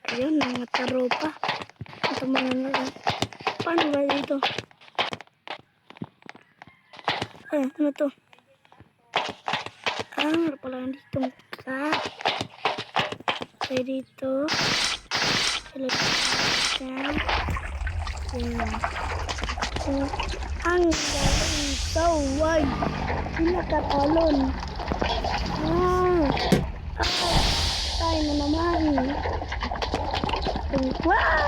Ayun, mga taropa. Ito mga nalang. Paano ba dito? Ay, ano to? Meron pala dito ka. Kaya dito. Ilagay ka. Yan. Ang galing saway. Pinakatalon. Tayo na naman. Wow!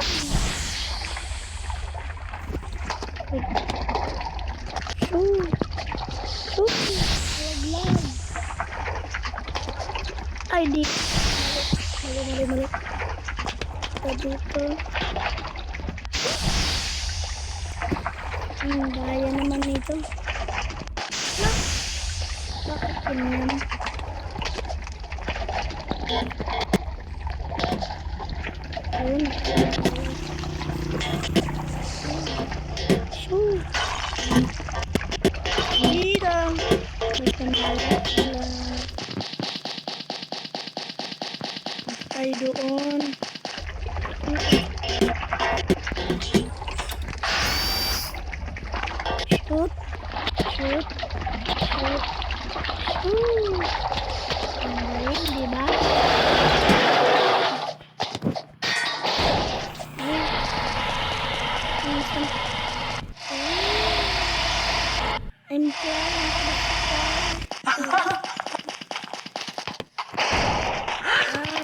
Shoot! Shoot! Laglag! Ay, di. Mali. Ito dito. Ang daya naman nito. Bakit ganyan? Ayun. Shoot! Dito! May kanala pala. Ay, doon. Shoot! Shoot! Shoot! Shoot! Ang galing, diba? I'm trying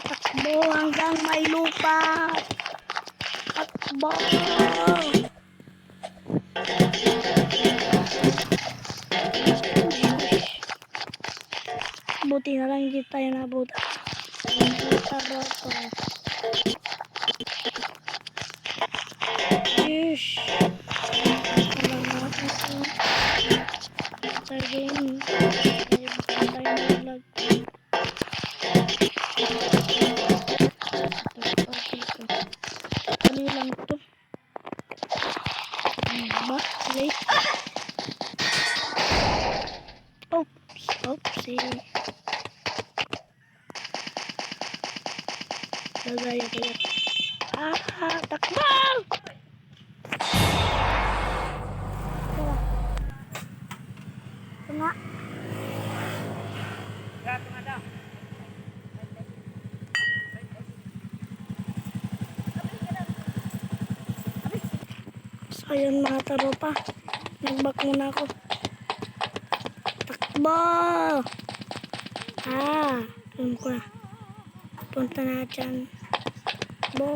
takbo hanggang may lupa. Takbo. Buti na lang hindi tayo nabuta. Yes. Again. Ano lang to? Ba? Late. Oopsie. Gagaya. Takbo! Tengah. So, ayun mga taropa. Nagbak muna ako. Takbo! Alam ko na. Punta na dyan. Takbo!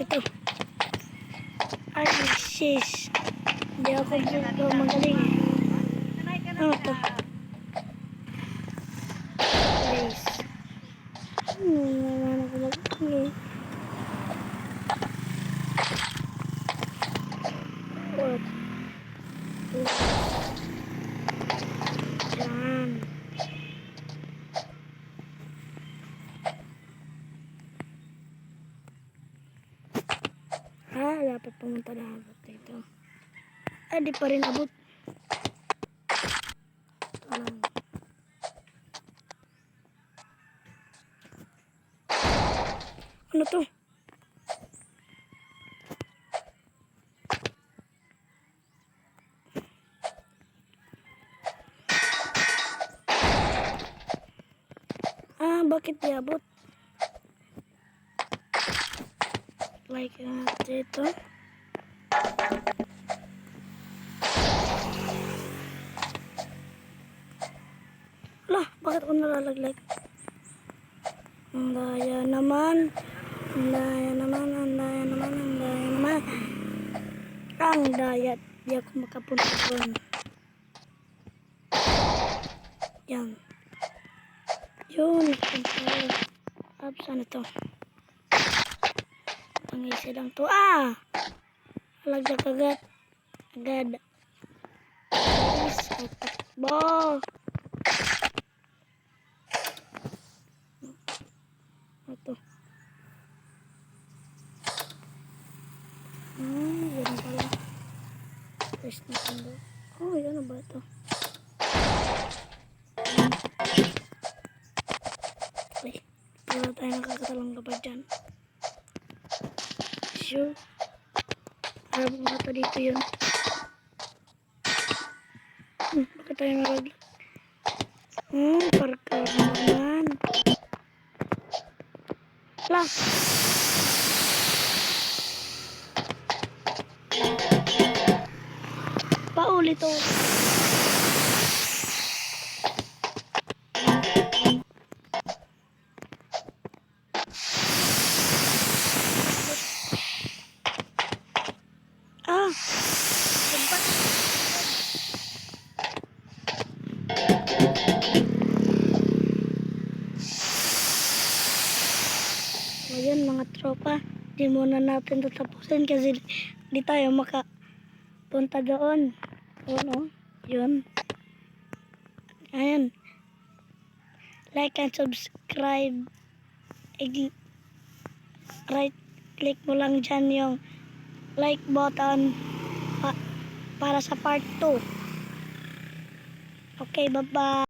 Ito. Ay, sis. Hindi ako dito magaling. Ano to? Place. Naman ako magaling. What? Diyan. Dapat pumunta na abot dito. Di pa rin abot. Ano to? Bakit di abot? Like dito. Lah, bakit ako nalalaglag? Ang daya naman. Ang daya. Di ako makapunta doon. Yan. Yun. Saan ito? Ang isa lang to. Lagdag agad. Takbo. Ito. Yan pala. Press na sando. Yan na ba ito? tayo nakakatalang kapag dyan. Sure. Harap mga to dito yun. Bakit tayo nalaglag? Parkour naman. Lah. Paulit to. Sempat. Ngayon mga tropa, di muna natin tatapusin kasi di tayo makapunta doon. Ano? Yun. Ayan. Like and subscribe. Right click mo lang dyan yung like button para sa part 2. Okay, bye-bye.